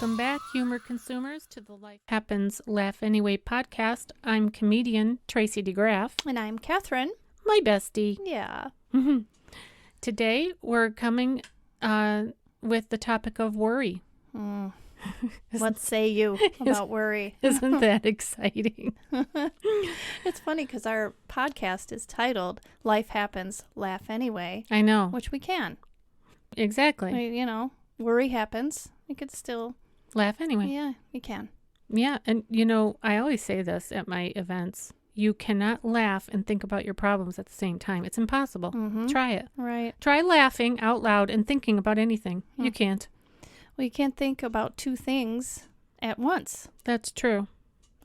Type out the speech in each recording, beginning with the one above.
Welcome back, humor consumers, to the Life Happens, Laugh Anyway podcast. I'm comedian Tracy DeGraff. And I'm Catherine. My bestie. Yeah. Today, we're coming with the topic of worry. What say you about worry? Isn't that exciting? It's funny because our podcast is titled Life Happens, Laugh Anyway. I know. Which we can. Exactly. You know, worry happens. You could still laugh anyway. Yeah, you can. Yeah. And, you know, I always say this at my events. You cannot laugh and think about your problems at the same time. It's impossible. Try it. Right. Try laughing out loud and thinking about anything. You can't. Well, you can't think about two things at once. That's true.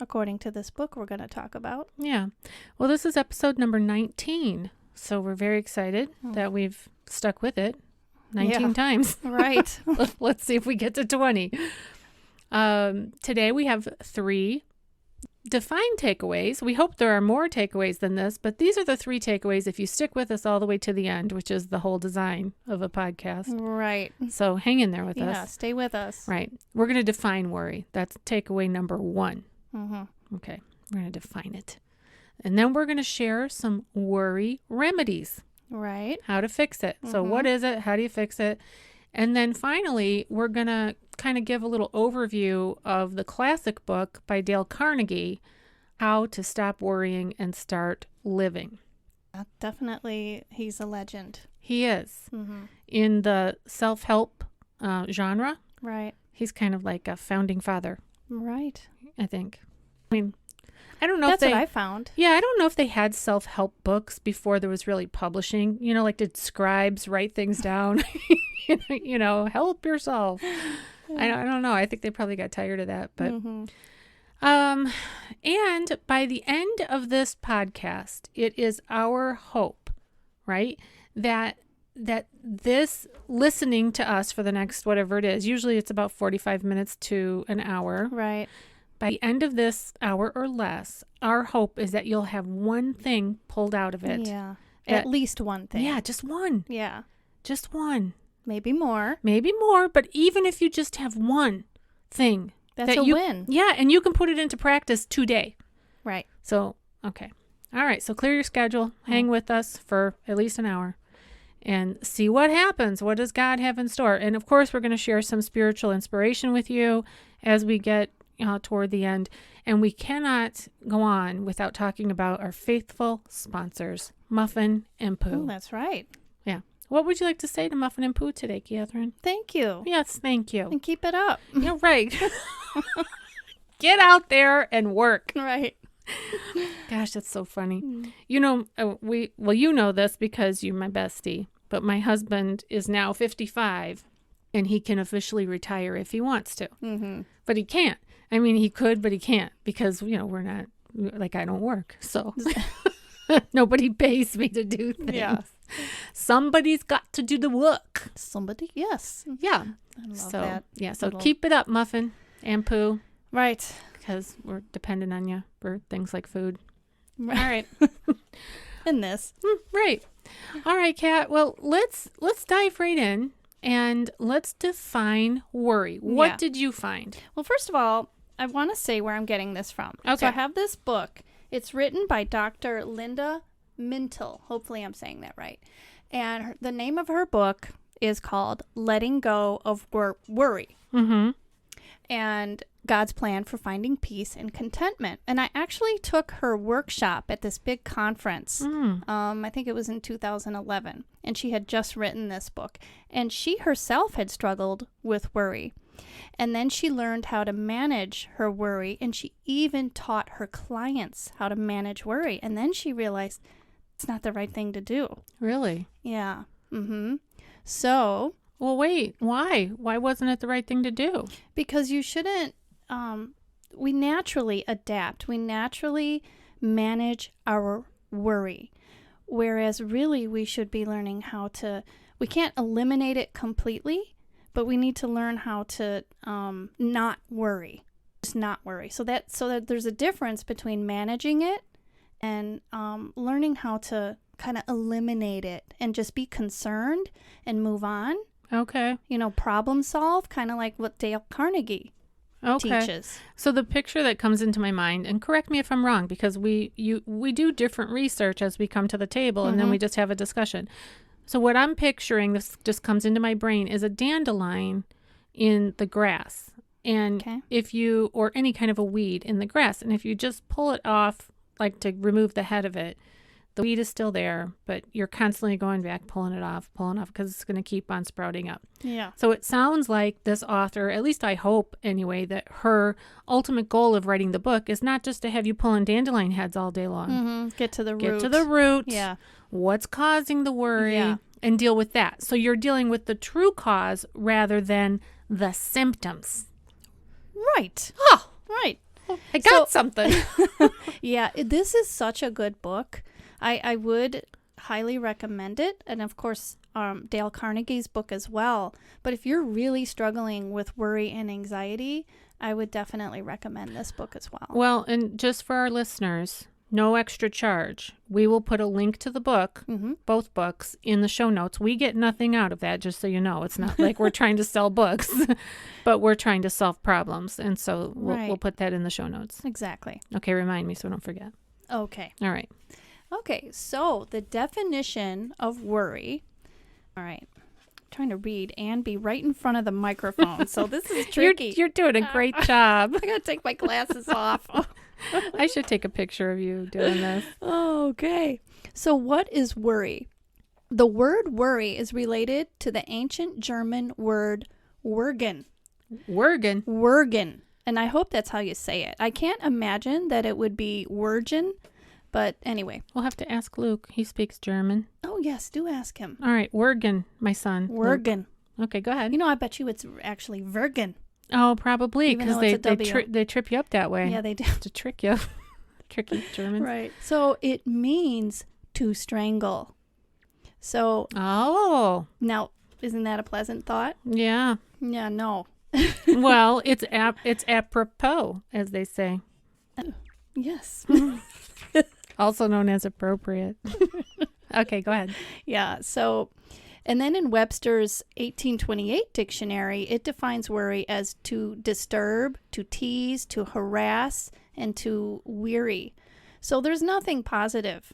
According to this book we're going to talk about. Yeah. Well, this is episode number 19. So we're very excited that we've stuck with it 19 times. Right. Let's see if we get to 20. Today we have 3 defined takeaways. We hope there are more takeaways than this, but these are the 3 takeaways if you stick with us all the way to the end, which is the whole design of a podcast. Right. So hang in there with us. Yeah, stay with us. Right. We're going to define worry. That's takeaway number 1. Okay. We're going to define it. And then we're going to share some worry remedies. Right. How to fix it. So what is it? How do you fix it? And then finally, we're going to kind of give a little overview of the classic book by Dale Carnegie, How to Stop Worrying and Start Living. Definitely, he's a legend. He is. In the self-help genre. Right. He's kind of like a founding father. Right. I think. I mean, I don't know That's if they... what I found. Yeah, I don't know if they had self-help books before there was really publishing. You know, like did scribes write things down? You know, help yourself. I don't know. I think they probably got tired of that. But and by the end of this podcast, it is our hope, right, that this listening to us for the next whatever it is, usually it's about 45 minutes to an hour. Right. By the end of this hour or less, our hope is that you'll have one thing pulled out of it. Yeah. At least one thing. Yeah, just one. Yeah. Just one. Maybe more. Maybe more, but even if you just have one thing. That's a win. Yeah, and you can put it into practice today. Right. So, okay. All right, so clear your schedule. Hang with us for at least an hour and see what happens. What does God have in store? And, of course, we're going to share some spiritual inspiration with you as we get toward the end. And we cannot go on without talking about our faithful sponsors, Muffin and Pooh. Oh, that's right. Yeah. What would you like to say to Muffin and Pooh today, Catherine? Thank you. Yes, thank you. And keep it up. You're right. Get out there and work. Right. Gosh, that's so funny. You know, you know this because you're my bestie, but my husband is now 55 and he can officially retire if he wants to. But he can't. I mean, he could, but he can't because, you know, we're not, like, I don't work. So nobody pays me to do things. Yeah. Somebody's got to do the work. Somebody, yes. Yeah. I love So, that. yeah. So little- keep it up, Muffin and Pooh. Right. Because we're dependent on you for things like food. Right. All right. And this. Right. All right, Kat. Well, let's dive right in and let's define worry. What did you find? Well, first of all, I want to say where I'm getting this from. Okay. So I have this book. It's written by Dr. Linda Mintle. Hopefully I'm saying that right. And the name of her book is called Letting Go of Worry. And God's Plan for Finding Peace and Contentment. And I actually took her workshop at this big conference. I think it was in 2011. And she had just written this book. And she herself had struggled with worry. And then she learned how to manage her worry. And she even taught her clients how to manage worry. And then she realized it's not the right thing to do. Really? Yeah. So... Well, wait. Why? Why wasn't it the right thing to do? Because you shouldn't, we naturally adapt. We naturally manage our worry. Whereas really we should be learning how to, we can't eliminate it completely, but we need to learn how to not worry. Just not worry. So that there's a difference between managing it and learning how to kind of eliminate it and just be concerned and move on. Okay. Problem solve, kind of like what Dale Carnegie teaches. So the picture that comes into my mind, and correct me if I'm wrong, because we do different research as we come to the table, and then we just have a discussion. So what I'm picturing, this just comes into my brain, is a dandelion in the grass. And or any kind of a weed in the grass, and if you just pull it off, like to remove the head of it, the weed is still there, but you're constantly going back, pulling it off, because it's going to keep on sprouting up. Yeah. So it sounds like this author, at least I hope anyway, that her ultimate goal of writing the book is not just to have you pulling dandelion heads all day long. Get to the root. Get to the root. Yeah. What's causing the worry, and deal with that. So you're dealing with the true cause rather than the symptoms. Right. Oh, right. I got something. Yeah, this is such a good book. I would highly recommend it. And of course, Dale Carnegie's book as well. But if you're really struggling with worry and anxiety, I would definitely recommend this book as well. Well, and just for our listeners, no extra charge. We will put a link to the book, both books, in the show notes. We get nothing out of that, just so you know. It's not like we're trying to sell books, but we're trying to solve problems. And so we'll put that in the show notes. Exactly. Okay, remind me so I don't forget. Okay. All right. Okay, so the definition of worry. All right. I'm trying to read and be right in front of the microphone, so this is tricky. You're doing a great job. I got to take my glasses off. I should take a picture of you doing this. Okay. So what is worry? The word worry is related to the ancient German word Wurgen. Wurgen? Wurgen. And I hope that's how you say it. I can't imagine that it would be Wurgen, but anyway. We'll have to ask Luke. He speaks German. Oh, yes. Do ask him. All right. Wurgen, my son. Wurgen. Luke. Okay, go ahead. I bet you it's actually Wurgen. Oh, probably, because they trip you up that way. Yeah, they do. To trick you. Tricky Germans. Right. So it means to strangle. So. Oh. Now, isn't that a pleasant thought? Yeah. Yeah, no. Well, it's apropos, as they say. Yes. Also known as appropriate. Okay, go ahead. Yeah, so, and then in Webster's 1828 dictionary, it defines worry as to disturb, to tease, to harass, and to weary. So there's nothing positive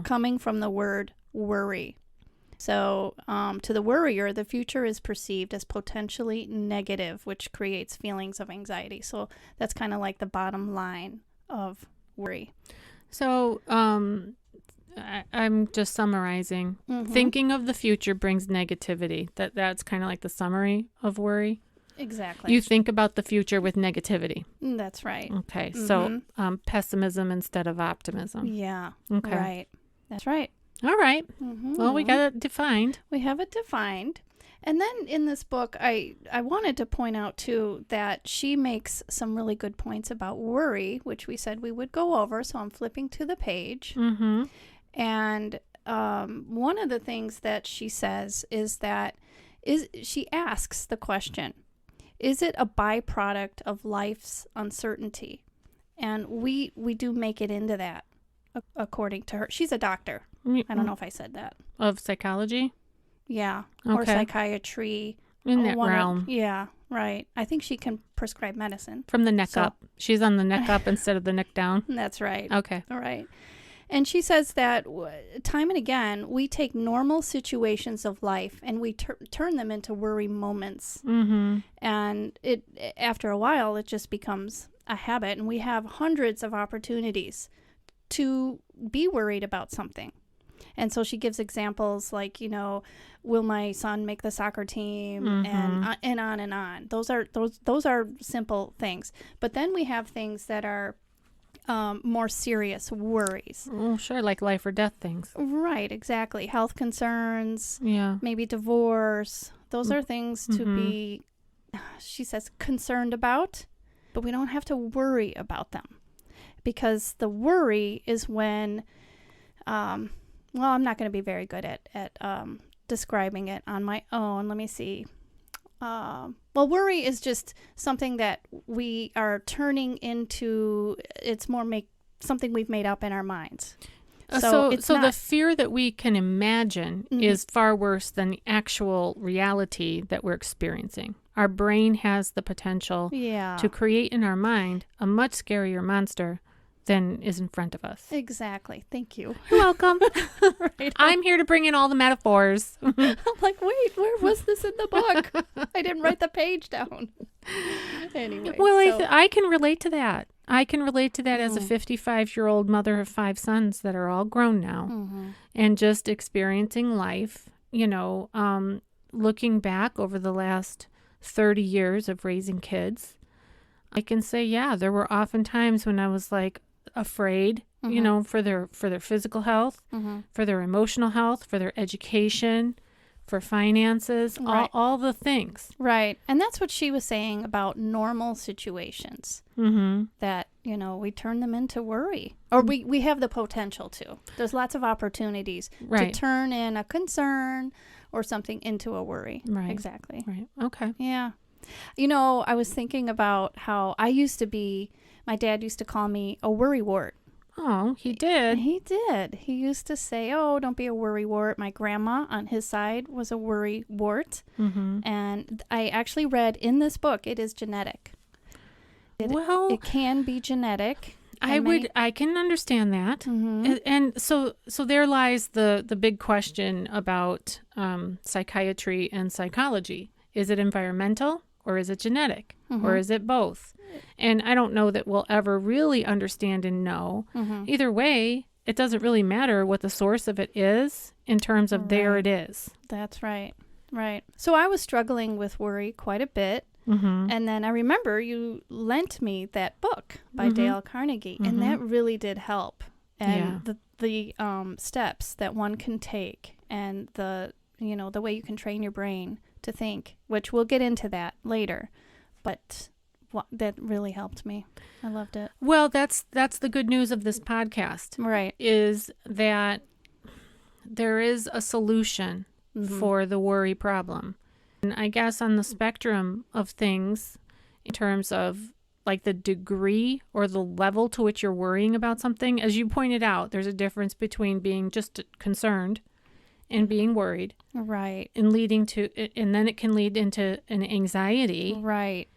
coming from the word worry. So to the worrier, the future is perceived as potentially negative, which creates feelings of anxiety. So that's kind of like the bottom line of worry. So I'm just summarizing. Thinking of the future brings negativity. That's kind of like the summary of worry. Exactly. You think about the future with negativity. That's right. Okay. So pessimism instead of optimism. Yeah. Okay. Right. That's right. All right. Well, we got it defined. We have it defined. And then in this book, I wanted to point out, too, that she makes some really good points about worry, which we said we would go over. So I'm flipping to the page. And one of the things that she says is that she asks the question, is it a byproduct of life's uncertainty? And we do make it into that, according to her. She's a doctor. I don't know if I said that. Of psychology? Yeah. Okay. Or psychiatry. In that realm. Yeah, right. I think she can prescribe medicine. From the neck up. She's on the neck up instead of the neck down. That's right. Okay. All right. And she says that time and again, we take normal situations of life and we turn them into worry moments. And after a while, it just becomes a habit. And we have hundreds of opportunities to be worried about something. And so she gives examples like, will my son make the soccer team, and on and on. Those are simple things. But then we have things that are more serious worries. Oh, sure, like life or death things. Right, exactly. Health concerns. Yeah. Maybe divorce. Those are things to be, she says, concerned about, but we don't have to worry about them. Because the worry is when, I'm not going to be very good at describing it on my own. Let me see. Worry is just something that we are turning into, it's more something we've made up in our minds. So it's the not, fear that we can imagine is far worse than the actual reality that we're experiencing. Our brain has the potential to create in our mind a much scarier monster than is in front of us. Exactly. Thank you. You're welcome. Right. I'm here to bring in all the metaphors. I'm like, wait, where was this in the book? I didn't write the page down. Anyway. Well, I can relate to that. I can relate to that as a 55-year-old mother of 5 sons that are all grown now and just experiencing life, looking back over the last 30 years of raising kids. I can say, yeah, there were often times when I was like afraid, for their physical health, for their emotional health, for their education, for finances, right. all the things. Right. And that's what she was saying about normal situations, that, we turn them into worry, or we have the potential to. There's lots of opportunities to turn in a concern or something into a worry. Right. Exactly. Right. Okay. Yeah. I was thinking about how my dad used to call me a worrywart. Oh, he did. He did. He used to say, oh, don't be a worrywart. My grandma on his side was a worrywart. And I actually read in this book, it is genetic. It can be genetic. I can understand that. And so there lies the big question about psychiatry and psychology. Is it environmental or is it genetic or is it both? And I don't know that we'll ever really understand and know. Either way, it doesn't really matter what the source of it is in terms of there it is. That's right. Right. So I was struggling with worry quite a bit. And then I remember you lent me that book by Dale Carnegie, and that really did help. And the steps that one can take, and the way you can train your brain to think, which we'll get into that later. But that really helped me. I loved it. Well, that's the good news of this podcast. Right. Is that there is a solution for the worry problem. And I guess on the spectrum of things, in terms of like the degree or the level to which you're worrying about something, as you pointed out, there's a difference between being just concerned and being worried. Right. And then it can lead into an anxiety. Right.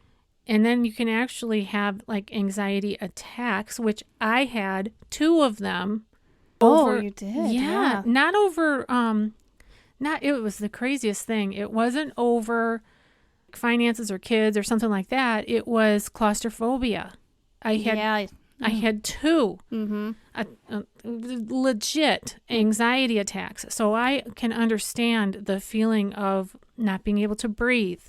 And then you can actually have like anxiety attacks, which I had 2 of them. Oh, you did? Yeah. Not over, it was the craziest thing. It wasn't over finances or kids or something like that. It was claustrophobia. I had 2 legit anxiety attacks. So I can understand the feeling of not being able to breathe,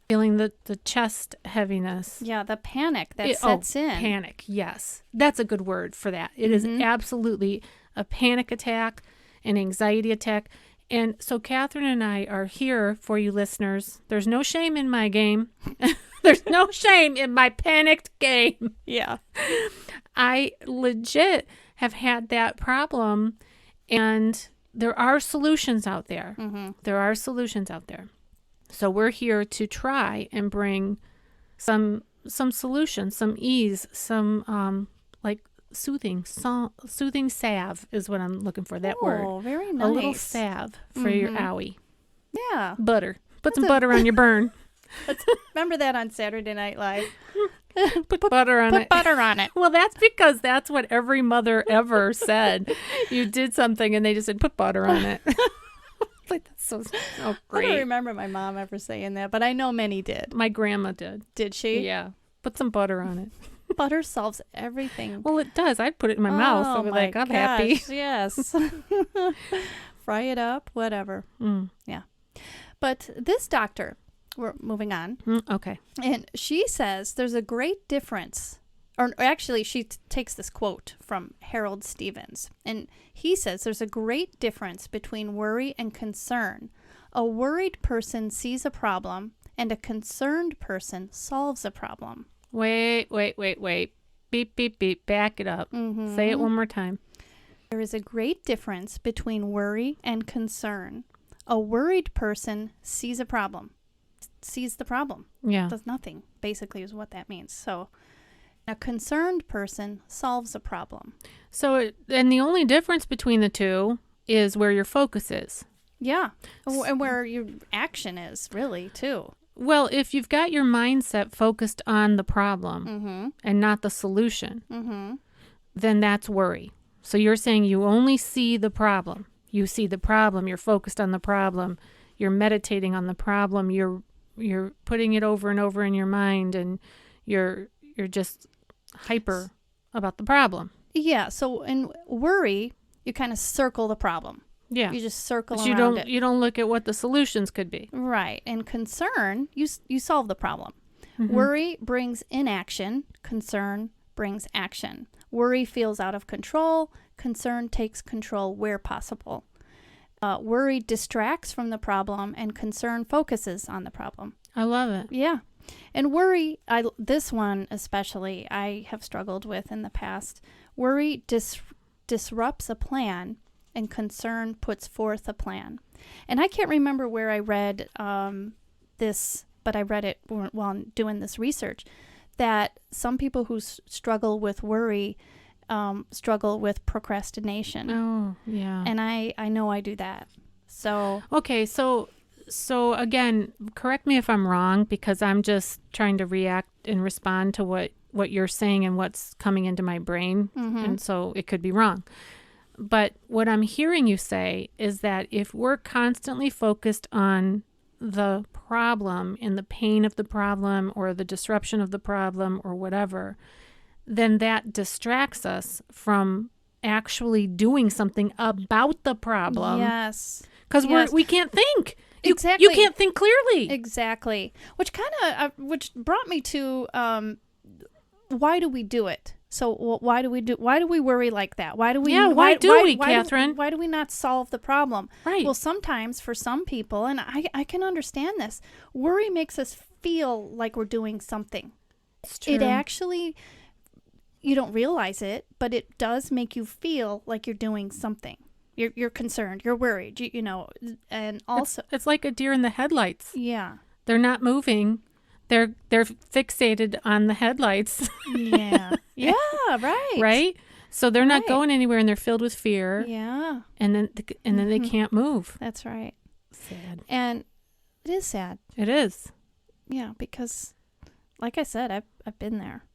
feeling the chest heaviness. Yeah, the panic that sets in. Panic, yes. That's a good word for that. It is absolutely a panic attack, an anxiety attack. And so Catherine and I are here for you listeners. There's no shame in my game. There's no shame in my panicked game. Yeah. I legit have had that problem, and there are solutions out there. There are solutions out there. So we're here to try and bring some solutions, some ease, some soothing salve is what I'm looking for, that word. Oh, very nice. A little salve for your owie. Yeah. Butter. Put some butter on your burn. Remember that on Saturday Night Live? Put butter on it. Put butter on it. Well, that's because that's what every mother ever said. You did something and they just said, put butter on it. Like, that's so great. I don't remember my mom ever saying that, but I know many did. My grandma did. Did she? Yeah. Put some butter on it. Butter solves everything. Well, it does. I'd put it in my mouth. I'd be like, I'm happy. Yes. Fry it up, whatever. Yeah. But this doctor, we're moving on. Okay. And she says there's a great difference. Or actually, she takes this quote from Harold Stevens. And he says there's a great difference between worry and concern. A worried person sees a problem, and a concerned person solves a problem. Wait. Beep, beep, beep. Back it up. Say it one more time. There is a great difference between worry and concern. A worried person sees a problem. Sees the problem. Yeah. Does nothing, basically, is what that means. So A concerned person solves a problem. So, and the only difference between the two is where your focus is. Yeah. And where your action is, really, too. Well, if you've got your mindset focused on the problem Mm-hmm. and not the solution, Mm-hmm. then that's worry. So you're saying you only see the problem. You see the problem. You're focused on the problem. You're meditating on the problem. You're putting it over and over in your mind, and you're just hyper about the problem. Yeah. So in worry, you kind of circle the problem. Yeah. You just circle But around it. you don't look at what the solutions could be. Right. And concern, you solve the problem. Mm-hmm. Worry brings inaction. Concern brings action. Worry feels out of control. Concern takes control where possible. Worry distracts from the problem, and concern focuses on the problem. I love it. Yeah. And worry, this one especially, I have struggled with in the past. Worry disrupts a plan, and concern puts forth a plan. And I can't remember where I read this, but I read it while doing this research, that some people who struggle with worry struggle with procrastination. Oh, yeah. And I know I do that. So Okay, so again, correct me if I'm wrong, because I'm just trying to react and respond to what you're saying and what's coming into my brain, and so it could be wrong. But what I'm hearing you say is that if we're constantly focused on the problem and the pain of the problem or the disruption of the problem or whatever, then that distracts us from actually doing something about the problem. yes. Because Yes. we can't think. Exactly. You can't think clearly. Exactly. Which which brought me to why do we do it? So why do we worry like that? Why do we? Yeah, why do we, Catherine? Why do we not solve the problem? Right. Well, sometimes for some people, and I can understand this, worry makes us feel like we're doing something. It's true. It actually, you don't realize it, but it does make you feel like you're doing something. You're concerned. You're worried. You know, and also It's like a deer in the headlights. yeah. They're not moving. They're fixated on the headlights. Yeah. Yeah, right. Right? So they're not Right. going anywhere, and they're filled with fear. Yeah, And then they can't move. that's right. Sad. And it is sad. It is. Yeah, because like I said, I've been there.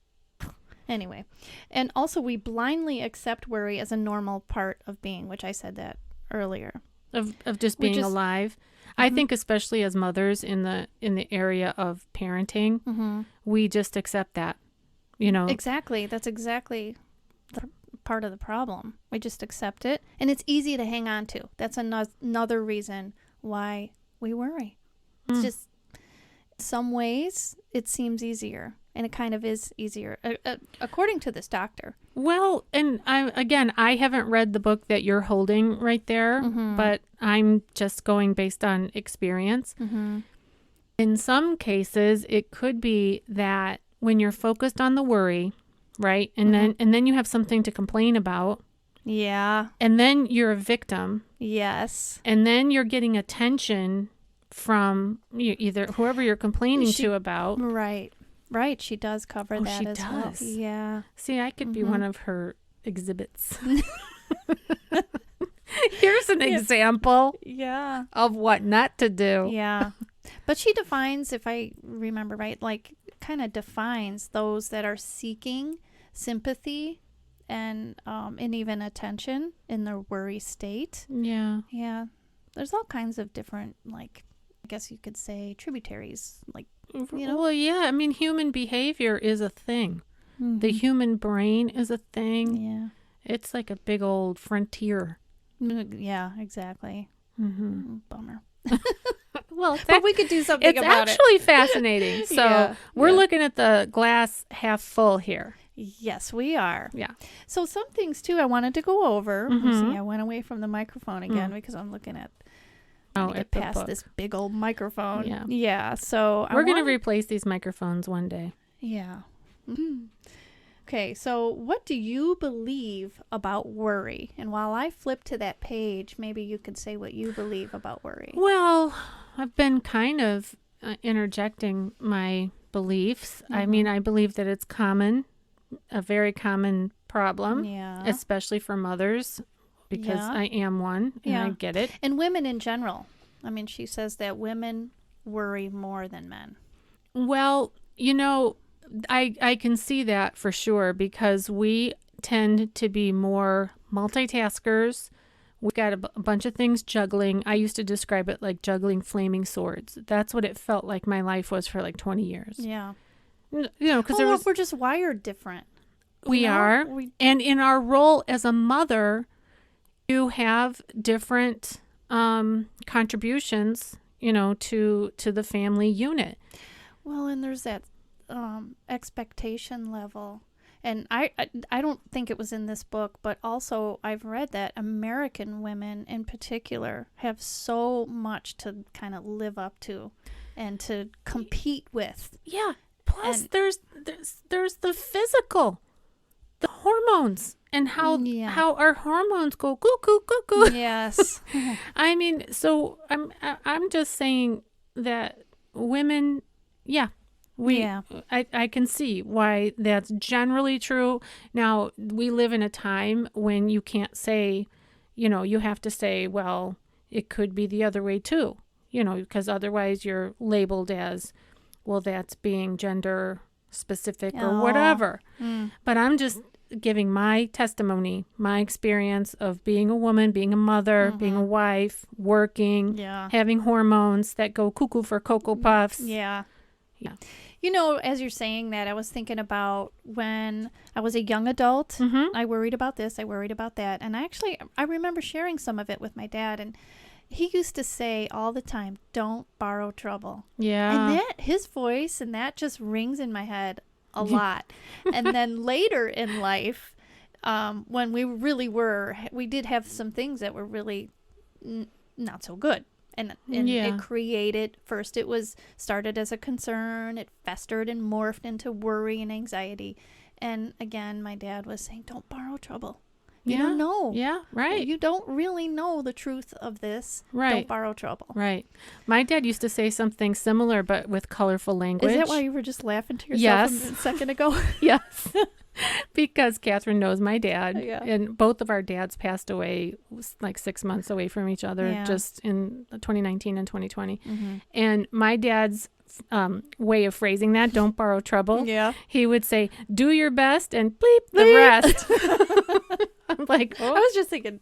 Anyway. And also we blindly accept worry as a normal part of being, which I said that earlier. Of just Which being is- alive. I think especially as mothers in the area of parenting, Mm-hmm. we just accept that. You know. Exactly. That's exactly the part of the problem. We just accept it, and it's easy to hang on to. That's another reason why we worry. It's just some ways it seems easier, and it kind of is easier, according to this doctor. Well, and I haven't read the book that you're holding right there, but I'm just going based on experience. Mm-hmm. In some cases, it could be that when you're focused on the worry, right, and then you have something to complain about, Yeah. and then you're a victim, Yes. and then you're getting attention from either whoever you're complaining to about. Right. Right. She does cover that she as well. does. Yeah. See, I could be one of her exhibits. Here's an example Yeah. of what not to do. Yeah. But she defines, if I remember right, like kind of defines those that are seeking sympathy and even attention in their worry state. Yeah. Yeah. There's all kinds of different, like, I guess you could say tributaries, like, you know. Well, yeah. I mean, human behavior is a thing. The Mhm. human brain is a thing. Yeah. It's like a big old frontier. Yeah, exactly. Mm-hmm. Bummer. Well, But we could do something it's about it. actually fascinating. So Yeah, we're yeah. looking at the glass half full here. Yes, we are. Yeah. So some things too I wanted to go over. Mhm. See, I went away from the microphone again because I'm looking at Oh, to get at the past book. this big old microphone. Yeah. Yeah. So We're going to replace these microphones one day. Yeah. Mhm. Okay. So what do you believe about worry? And while I flip to that page, maybe you could say what you believe about worry. Well, I've been kind of interjecting my beliefs. I mean, I believe that it's common a very common problem, Yeah. especially for mothers, because I am one, and I get it. And women in general. I mean, she says that women worry more than men. Well, I can see that for sure, because we tend to be more multitaskers. We've got a bunch of things juggling. I used to describe it like juggling flaming swords. That's what it felt like my life was for like 20 years. Yeah. Because we're just wired different. We are. And in our role as a mother, you have different contributions, to the family unit. Well, and there's that expectation level. And I don't think it was in this book, but also I've read that American women in particular have so much to kind of live up to and to compete with. Yeah. Plus, there's the physical, the hormones, and how our hormones go cuckoo cuckoo. Yes. I mean, so I'm just saying that women, I can see why that's generally true. Now, we live in a time when you can't say, you have to say, well, it could be the other way too, because otherwise you're labeled as, well, that's being gender specific or whatever. But I'm just giving my testimony, my experience of being a woman, being a mother, being a wife, working, having hormones that go cuckoo for Cocoa Puffs. Yeah. As you're saying that, I was thinking about when I was a young adult. I worried about this, I worried about that. And I remember sharing some of it with my dad, and he used to say all the time, don't borrow trouble. Yeah. And his voice, and that just rings in my head a lot. And then later in life, when we did have some things that were really not so good. And it created, first it was started as a concern, it festered and morphed into worry and anxiety. And again, my dad was saying, don't borrow trouble. You don't know. Yeah, right. You don't really know the truth of this. Right. Don't borrow trouble. Right. My dad used to say something similar, but with colorful language. Is that why you were just laughing to yourself a second ago? Yes. Because Catherine knows my dad. Yeah. And both of our dads passed away like 6 months away from each other, just in 2019 and 2020. And my dad's way of phrasing that, don't borrow trouble. Yeah. He would say, do your best and bleep the rest. I'm like, I was just thinking,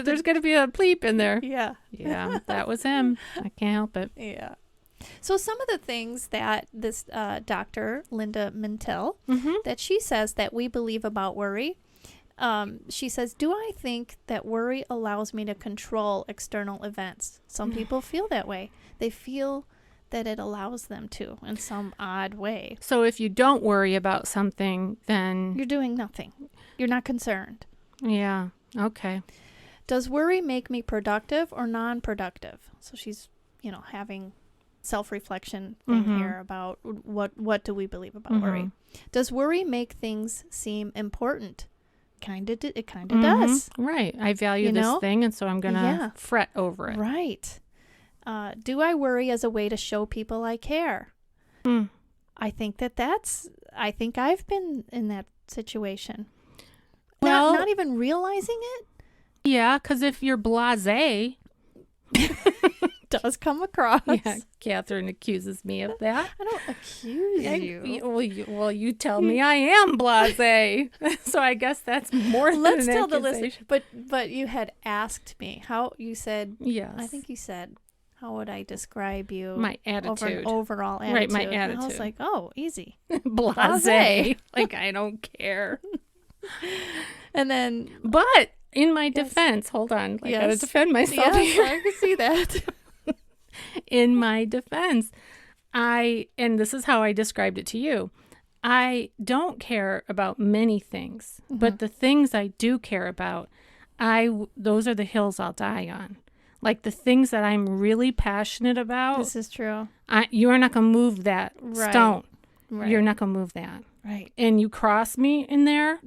there's going to be a bleep in there. Yeah. Yeah, that was him. I can't help it. Yeah. So some of the things that this Dr. Linda Mintle, that she says that we believe about worry, she says, do I think that worry allows me to control external events? Some people feel that way. They feel that it allows them to in some odd way. So if you don't worry about something, then you're doing nothing. You're not concerned. Yeah. Okay. Does worry make me productive or non-productive? So she's, having self-reflection thing here about what do we believe about worry. Does worry make things seem important? It kind of does. Right. I value this thing, and so I'm going to fret over it. Right. Do I worry as a way to show people I care? I think I think I've been in that situation. Well, not even realizing it. Yeah, because if you're blasé, does come across. Yeah, Catherine accuses me of that. I don't accuse you. Well, you tell me I am blasé, so I guess that's more than Let's an tell the accusation. listener. But you had asked me how you said. Yes. I think you said, how would I describe you? My attitude. Overall attitude. Right, my attitude. And I was like, oh, easy. Blasé. Like, I don't care. And then, but in my defense, hold on, I gotta defend myself here. I can see that. In my defense, and this is how I described it to you, I don't care about many things, but the things I do care about, those are the hills I'll die on. Like the things that I'm really passionate about. This is true. You are not gonna move that stone. Right. You're not gonna move that. Right. And you cross me in there,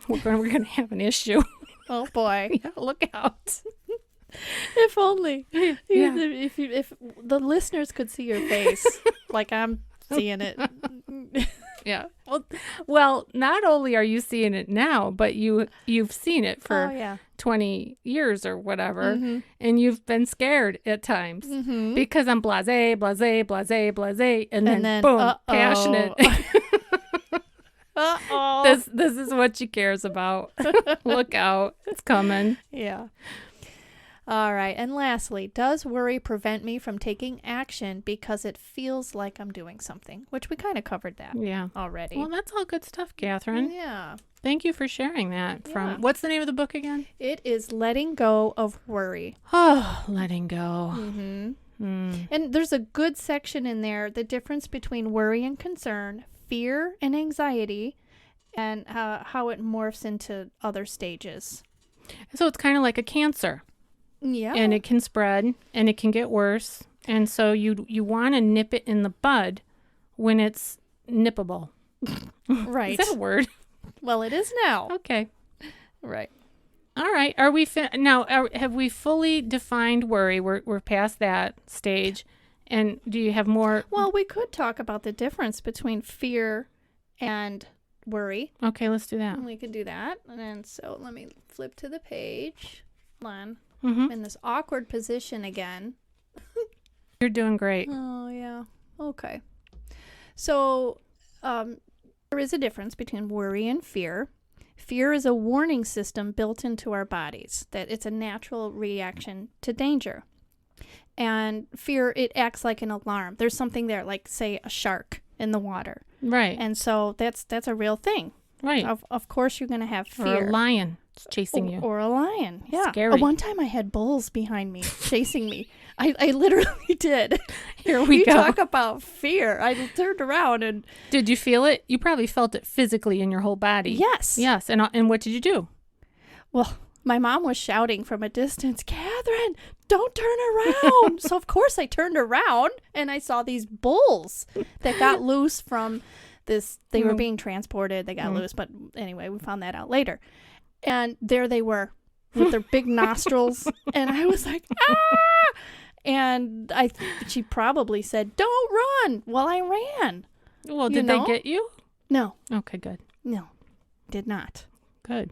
we're gonna have an issue. Oh boy. Yeah, look out. If only. If the listeners could see your face like I'm seeing it. Yeah. Well, not only are you seeing it now, but you've seen it for 20 years or whatever, and you've been scared at times because I'm blasé, blasé, blasé, blasé, and then boom, passionate. This is what she cares about. Look out. It's coming. Yeah. All right. And lastly, does worry prevent me from taking action because it feels like I'm doing something? Which we kind of covered that already. Well, that's all good stuff, Catherine. Yeah. Thank you for sharing that. What's the name of the book again? It is Letting Go of Worry. Oh, letting go. And there's a good section in there, the difference between worry and concern, fear and anxiety, and how it morphs into other stages. So it's kind of like a cancer. Yeah. And it can spread and it can get worse. And so you want to nip it in the bud when it's nippable. Right. Is that a word? Well, it is now. Okay. Right. All right. Are we have we fully defined worry? We're past that stage. And do you have more? Well, we could talk about the difference between fear and worry. Okay, let's do that. And we could do that. And then, so let me flip to the page. Hold on. I'm in this awkward position again. You're doing great. Oh, yeah. Okay. So there is a difference between worry and fear. Fear is a warning system built into our bodies, that it's a natural reaction to danger. And fear, it acts like an alarm. There's something there, like, say, a shark in the water. Right. And so that's a real thing. Right. Of course you're going to have fear. Or a lion chasing you. Or a lion. Yeah. Scary. One time I had bulls behind me chasing me. I literally did. Here we go. You talk about fear. I turned around and... Did you feel it? You probably felt it physically in your whole body. Yes. Yes. And what did you do? Well, my mom was shouting from a distance, Catherine, don't turn around. So, of course, I turned around and I saw these bulls that got loose from this. They were being transported. They got loose. But anyway, we found that out later. And there they were with their big nostrils. And I was like, ah! And she probably said, don't run. Well, I ran. Well, did they get you? No. Okay, good. No, did not. Good.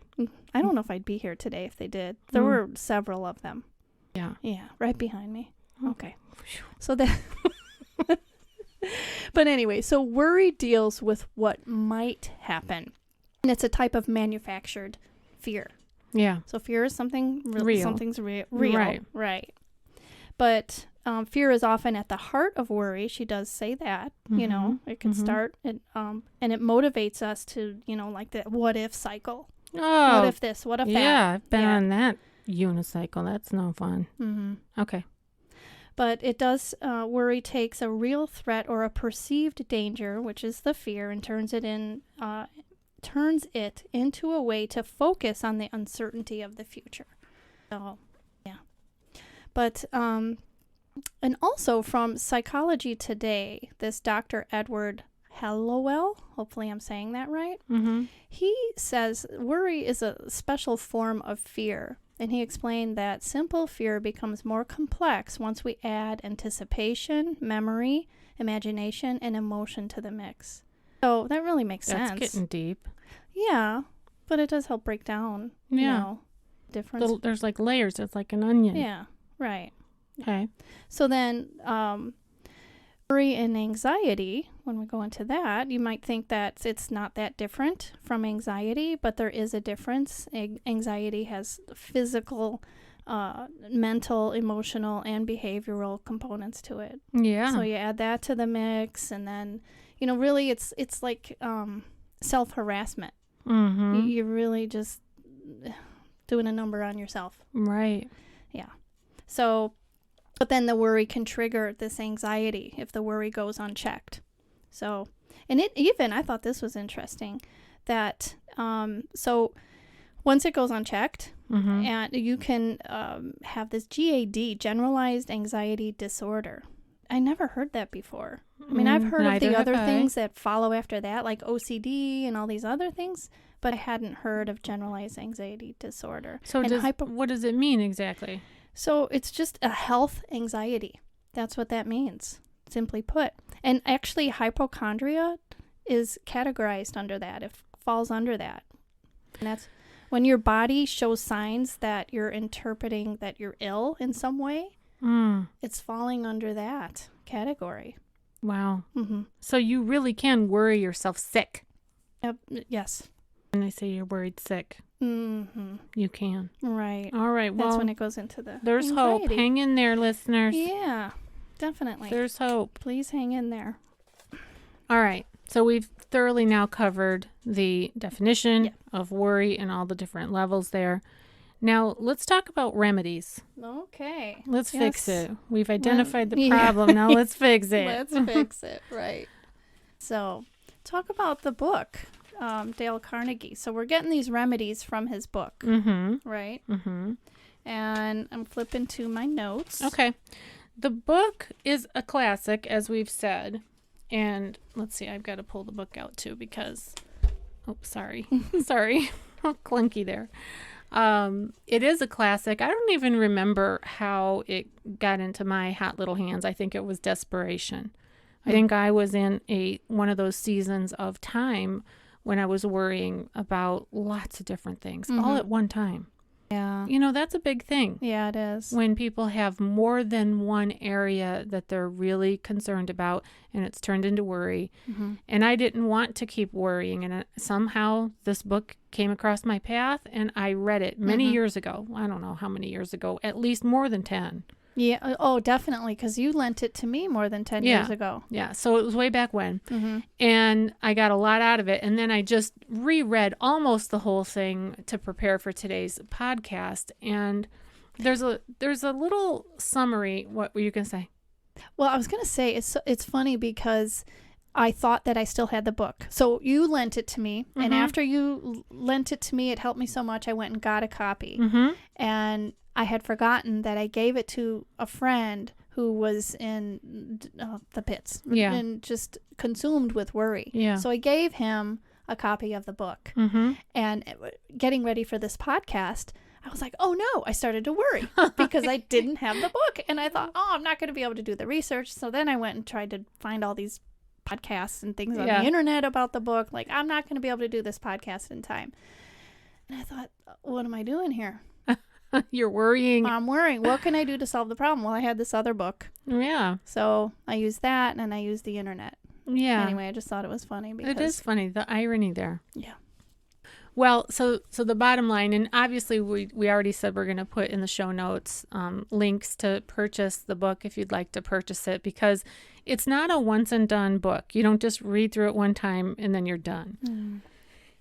I don't know if I'd be here today if they did. There were several of them. Yeah. Yeah, right behind me. Okay. So that... But anyway, so worry deals with what might happen. And it's a type of manufactured fear. Yeah. So fear is something real. Something's real. Right. But fear is often at the heart of worry. She does say that, you know, it can start and it motivates us to, you know, like the what if cycle. Oh. What if this? What if that? Yeah, I've been on that unicycle. That's no fun. Okay. But it does, worry takes a real threat or a perceived danger, which is the fear, and turns it into a way to focus on the uncertainty of the future. So, yeah. But, and also from Psychology Today, this Dr. Edward Hallowell, hopefully I'm saying that right, he says worry is a special form of fear. And he explained that simple fear becomes more complex once we add anticipation, memory, imagination, and emotion to the mix. So that really makes sense. That's getting deep. Yeah, but it does help break down, you know, difference. There's like layers. It's like an onion. Yeah, right. Okay. So then worry and anxiety, when we go into that, you might think that it's not that different from anxiety, but there is a difference. Anxiety has physical, mental, emotional, and behavioral components to it. Yeah. So you add that to the mix, and then, you know, really it's like self-harassment. You're really just doing a number on yourself. Right. Yeah. So... But then the worry can trigger this anxiety if the worry goes unchecked. So, and I thought this was interesting, that, so once it goes unchecked, and you can have this GAD, Generalized Anxiety Disorder. I never heard that before. I mean, I've heard of the other things that follow after that, like OCD and all these other things, but I hadn't heard of Generalized Anxiety Disorder. So what does it mean exactly? So it's just a health anxiety. That's what that means, simply put. And actually, hypochondria is categorized under that. It falls under that. And that's when your body shows signs that you're interpreting that you're ill in some way. It's falling under that category. Wow. So you really can worry yourself sick. Yes. When they say you're worried sick, you can. Right. All right. Well, that's when it goes into the there's anxiety. hope. Hang in there, listeners. Yeah, definitely. There's hope. Please hang in there. All right. So we've thoroughly now covered the definition of worry and all the different levels there. Now, let's talk about remedies. Okay. Let's fix it. We've identified the problem. Now let's fix it. Let's fix it. Right. So, talk about the book, Dale Carnegie. So, we're getting these remedies from his book, right? And I'm flipping to my notes. Okay. The book is a classic, as we've said. And let's see, I've got to pull the book out too because, sorry. Clunky there. It is a classic. I don't even remember how it got into my hot little hands. I think it was desperation. I think I was in one of those seasons of time when I was worrying about lots of different things all at one time. Yeah. You know, that's a big thing. Yeah, it is. When people have more than one area that they're really concerned about and it's turned into worry. And I didn't want to keep worrying. And somehow this book came across my path and I read it many years ago. I don't know how many years ago, at least more than 10. Yeah. Oh, definitely. Because you lent it to me more than 10 years ago. Yeah. So it was way back when. And I got a lot out of it. And then I just reread almost the whole thing to prepare for today's podcast. And there's a little summary. What were you going to say? Well, I was going to say it's funny because I thought that I still had the book. So you lent it to me. And after you lent it to me, it helped me so much. I went and got a copy. And I had forgotten that I gave it to a friend who was in the pits and just consumed with worry. Yeah. So I gave him a copy of the book. And getting ready for this podcast, I was like, oh no, I started to worry because I didn't have the book. And I thought, I'm not going to be able to do the research. So then I went and tried to find all these podcasts and things on the internet about the book. Like, I'm not going to be able to do this podcast in time. And I thought, what am I doing here? You're worrying. I'm worrying. What can I do to solve the problem? Well, I had this other book. Yeah. So I used that and I used the internet. Yeah. Anyway, I just thought it was funny because it is funny, the irony there. Yeah. Well, so the bottom line, and obviously we already said we're going to put in the show notes links to purchase the book if you'd like to purchase it, because it's not a once and done book. You don't just read through it one time and then you're done.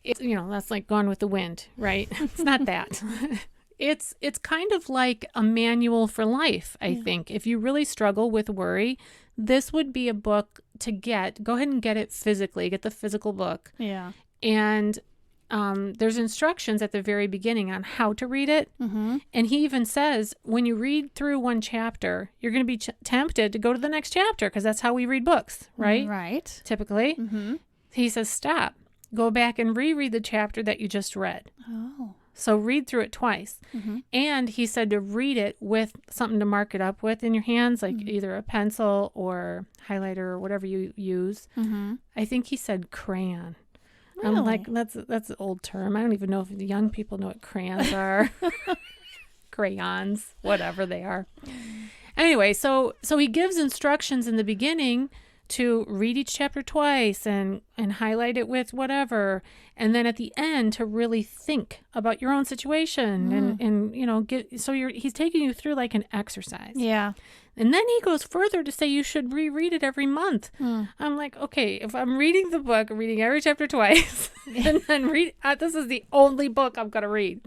It's, that's like Gone with the Wind, right? It's not that. It's kind of like a manual for life, I think. If you really struggle with worry, this would be a book to get. Go ahead and get it physically. Get the physical book. Yeah. And there's instructions at the very beginning on how to read it. And he even says, when you read through one chapter, you're going to be tempted to go to the next chapter because that's how we read books, right? Right. Typically. He says, stop. Go back and reread the chapter that you just read. Oh. So read through it twice. And he said to read it with something to mark it up with in your hands, like either a pencil or highlighter or whatever you use. I think he said crayon. Really? I'm like, that's an old term. I don't even know if the young people know what crayons are. Crayons, whatever they are. Anyway, so he gives instructions in the beginning to read each chapter twice and highlight it with whatever. And then at the end to really think about your own situation and he's taking you through like an exercise. Yeah. And then he goes further to say you should reread it every month. I'm like, okay, if I'm reading the book, reading every chapter twice, and then this is the only book I'm going to read.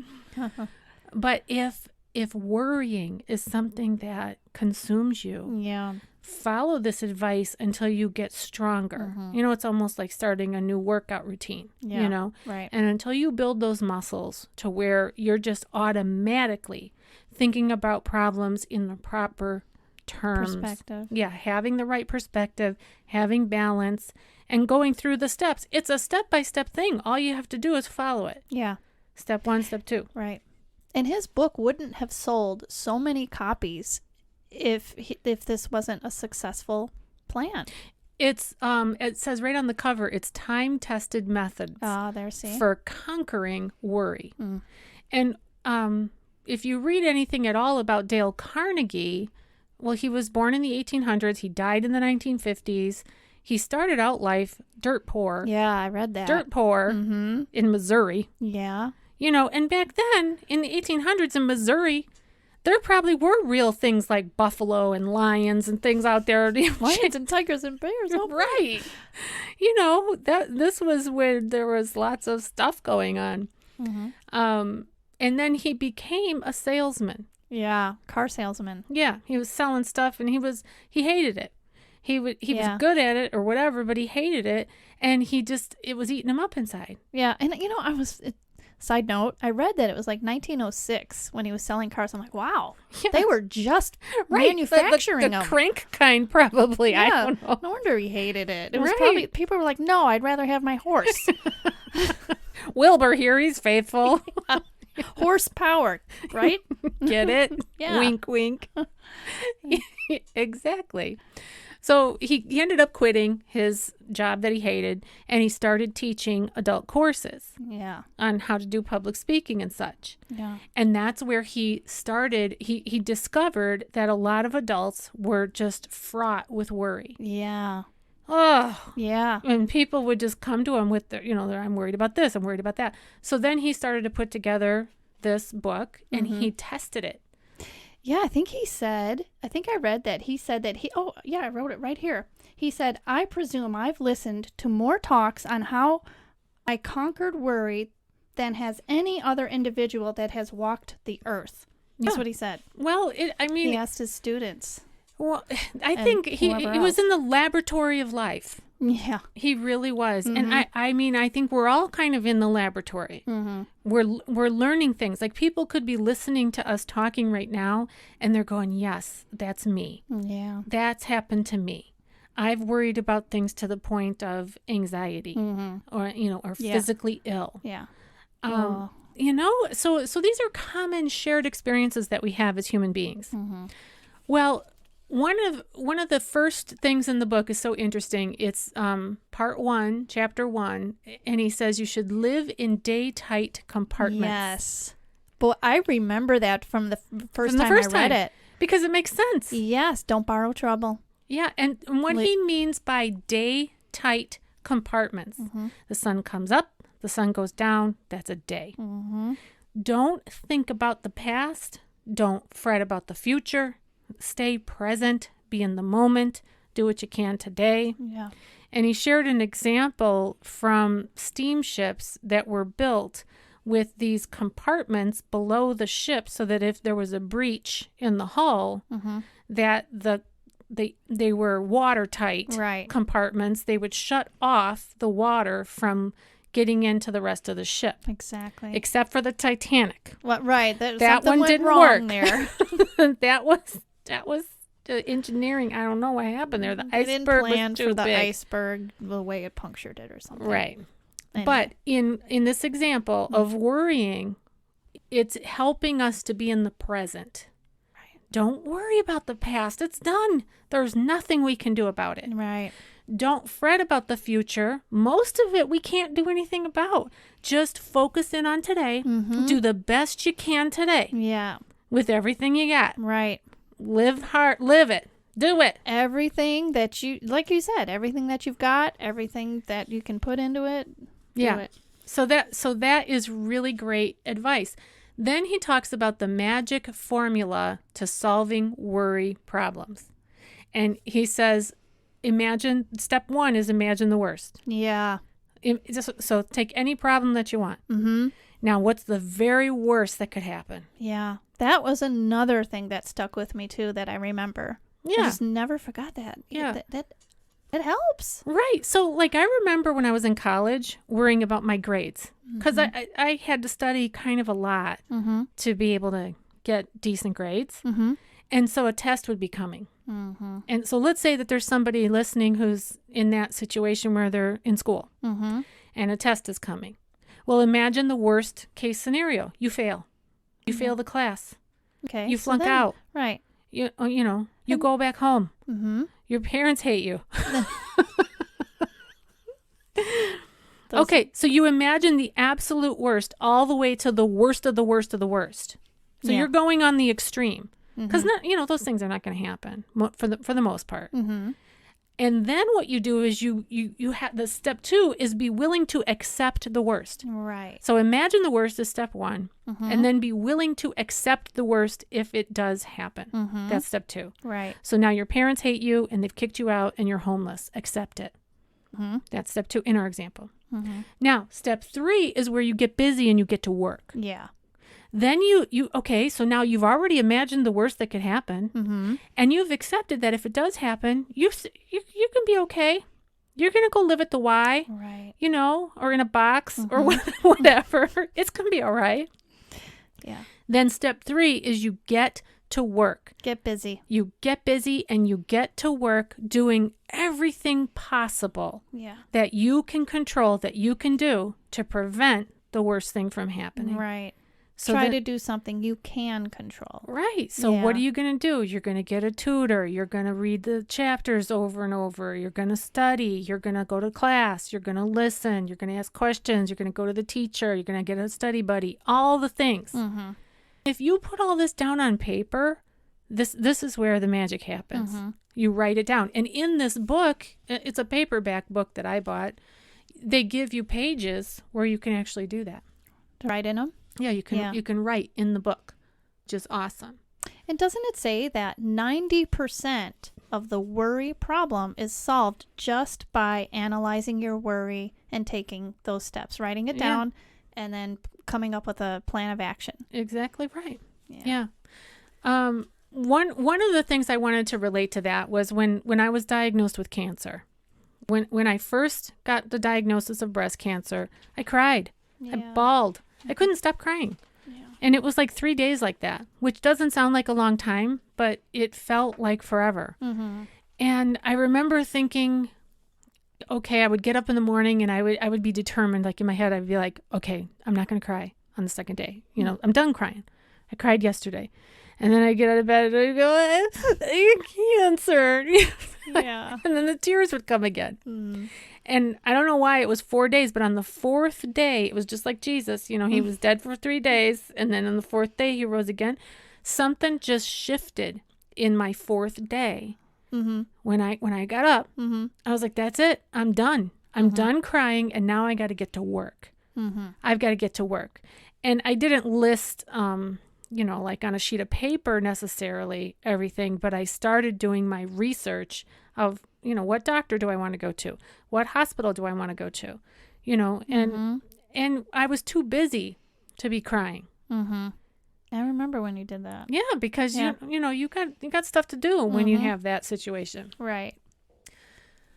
But if worrying is something that consumes you, follow this advice until you get stronger. It's almost like starting a new workout routine, Right. And until you build those muscles to where you're just automatically thinking about problems in the proper terms. Perspective. Yeah, having the right perspective, having balance, and going through the steps. It's a step-by-step thing. All you have to do is follow it. Yeah. Step 1, step 2. Right. And his book wouldn't have sold so many copies if this wasn't a successful plan. It says right on the cover, it's time-tested methods for conquering worry. And if you read anything at all about Dale Carnegie, well, he was born in the 1800s. He died in the 1950s. He started out life dirt poor. Yeah, I read that. Dirt poor in Missouri. Yeah. And back then in the 1800s in Missouri, there probably were real things like buffalo and lions and things out there. Lions and tigers and bears. Oh, right. This was when there was lots of stuff going on. And then he became a salesman. Yeah, car salesman. Yeah, he was selling stuff and he hated it. He was good at it or whatever, but he hated it, and it was eating him up inside. Yeah, and side note, I read that it was like 1906 when he was selling cars. I'm like, wow, they were just manufacturing them. The crank kind, probably. Yeah, I don't know. No wonder he hated it. It was probably, people were like, no, I'd rather have my horse. Wilbur here, he's faithful. Horsepower, right? Get it? Yeah. Wink, wink. Exactly. So he ended up quitting his job that he hated, and he started teaching adult courses on how to do public speaking and such. Yeah. And that's where he started. He discovered that a lot of adults were just fraught with worry. Yeah. Oh. Yeah. And people would just come to him with their, I'm worried about this, I'm worried about that. So then he started to put together this book, and he tested it. Yeah, I read that. He said that I wrote it right here. He said, I presume I've listened to more talks on how I conquered worry than has any other individual that has walked the earth. That's what he said. Well, he asked his students. Well, I think he was in the laboratory of life. Yeah. He really was. And I think we're all kind of in the laboratory. We're learning things. Like, people could be listening to us talking right now, and they're going, yes, that's me. Yeah. That's happened to me. I've worried about things to the point of anxiety or physically ill. Yeah. So these are common shared experiences that we have as human beings. Well, one of the first things in the book is so interesting. It's part 1, chapter 1, and he says you should live in day-tight compartments. Yes. But I remember that from the first time I read it. Because it makes sense. Yes, don't borrow trouble. Yeah, and what he means by day-tight compartments, the sun comes up, the sun goes down, that's a day. Don't think about the past. Don't fret about the future. Stay present, be in the moment, do what you can today. Yeah. And he shared an example from steamships that were built with these compartments below the ship, so that if there was a breach in the hull, that they were watertight compartments. They would shut off the water from getting into the rest of the ship. Exactly. Except for the Titanic. Right. That one didn't work there. That was the engineering. I don't know what happened there. The iceberg was too for the big. Iceberg, the way it punctured it or something. Right. Anyway. But in this example of worrying, it's helping us to be in the present. Right. Don't worry about the past. It's done. There's nothing we can do about it. Right. Don't fret about the future. Most of it we can't do anything about. Just focus in on today. Do the best you can today. Yeah. With everything you got. Right. Live hard. Live it. Do it. Everything that like you said, everything that you've got, everything that you can put into it, do it. So that is really great advice. Then he talks about the magic formula to solving worry problems. And he says, step 1 is imagine the worst. Yeah. So take any problem that you want. Now, what's the very worst that could happen? Yeah. That was another thing that stuck with me, too, that I remember. Yeah. I just never forgot that. Yeah. It helps. Right. So, like, I remember when I was in college worrying about my grades. Because I had to study kind of a lot to be able to get decent grades. And so a test would be coming. And so let's say that there's somebody listening who's in that situation where they're in school and a test is coming. Well, imagine the worst case scenario. You fail. You fail the class. Okay. You flunk out. Right. You go back home. Your parents hate you. Okay, so you imagine the absolute worst all the way to the worst of the worst of the worst. So you're going on the extreme. Because, those things are not going to happen for the most part. Mm-hmm. And then what you do is you have the step 2 is be willing to accept the worst. Right. So imagine the worst is step 1, and then be willing to accept the worst if it does happen. That's step 2. Right. So now your parents hate you and they've kicked you out and you're homeless. Accept it. That's step 2 in our example. Now, step 3 is where you get busy and you get to work. Yeah. Then okay, so now you've already imagined the worst that could happen, and you've accepted that if it does happen, you can be okay. You're going to go live at the Y, right? Or in a box or whatever. It's going to be all right. Yeah. Then step 3 is you get to work. Get busy. You get busy and you get to work doing everything possible that you can control, that you can do to prevent the worst thing from happening. Right. So try to do something you can control. Right. So what are you going to do? You're going to get a tutor. You're going to read the chapters over and over. You're going to study. You're going to go to class. You're going to listen. You're going to ask questions. You're going to go to the teacher. You're going to get a study buddy. All the things. If you put all this down on paper, this is where the magic happens. You write it down. And in this book, it's a paperback book that I bought. They give you pages where you can actually do that. To write in them? Yeah, you can write in the book, which is awesome. And doesn't it say that 90% of the worry problem is solved just by analyzing your worry and taking those steps, writing it down, and then coming up with a plan of action? Exactly right. Yeah. One of the things I wanted to relate to that was when I was diagnosed with cancer. When I first got the diagnosis of breast cancer, I cried. I bawled. I couldn't stop crying. Yeah. And it was like 3 days like that, which doesn't sound like a long time, but it felt like forever. And I remember thinking, okay, I would get up in the morning and I would be determined, like in my head, I'd be like, okay, I'm not going to cry on the second day. I'm done crying. I cried yesterday. And then I get out of bed and I go, cancer. Yeah. And then the tears would come again. And I don't know why it was 4 days, but on the 4th day, it was just like Jesus. He was dead for 3 days. And then on the 4th day, he rose again. Something just shifted in my 4th day. When I got up, I was like, that's it. I'm done. I'm done crying. And now I got to get to work. I've got to get to work. And I didn't list, like on a sheet of paper necessarily everything, but I started doing my research of, what doctor do I want to go to? What hospital do I want to go to? And I was too busy to be crying. I remember when you did that. Yeah, because you got stuff to do when you have that situation. Right.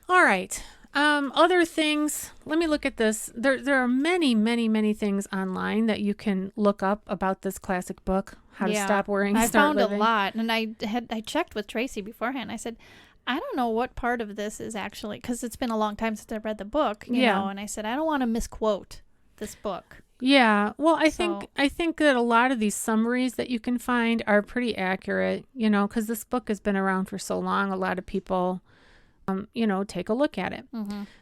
All right. Other things, let me look at this. There are many, many, many things online that you can look up about this classic book, How to Stop Worrying, Start Living. I found a lot, and I checked with Tracy beforehand. I said, I don't know what part of this is actually, because it's been a long time since I read the book, you know, and I said, I don't want to misquote this book. Yeah, well, I think that a lot of these summaries that you can find are pretty accurate, because this book has been around for so long. A lot of people, take a look at it.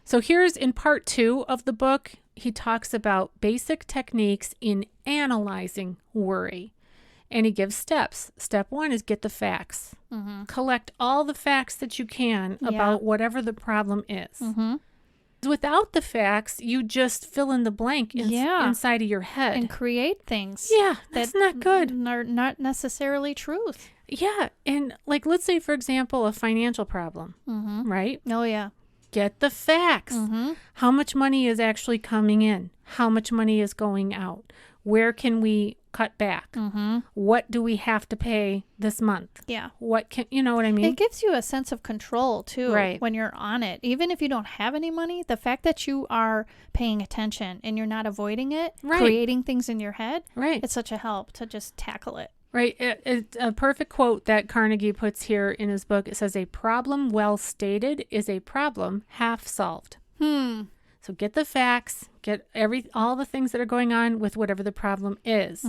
So here's in part 2 of the book, he talks about basic techniques in analyzing worry. And he gives steps. Step 1 is get the facts. Collect all the facts that you can about whatever the problem is. Without the facts, you just fill in the blank inside of your head. And create things. Yeah, that's not good. Are not necessarily truth. Yeah, and let's say, for example, a financial problem, right? Oh, yeah. Get the facts. How much money is actually coming in? How much money is going out? Where can we cut back? What do we have to pay this month? Yeah. What can, you know what I mean? It gives you a sense of control too, right, when you're on it. Even if you don't have any money, the fact that you are paying attention and you're not avoiding it, right, creating things in your head, right, it's such a help to just tackle it. Right. It's a perfect quote that Carnegie puts here in his book. It says, a problem well stated is a problem half solved. So get the facts, get all the things that are going on with whatever the problem is.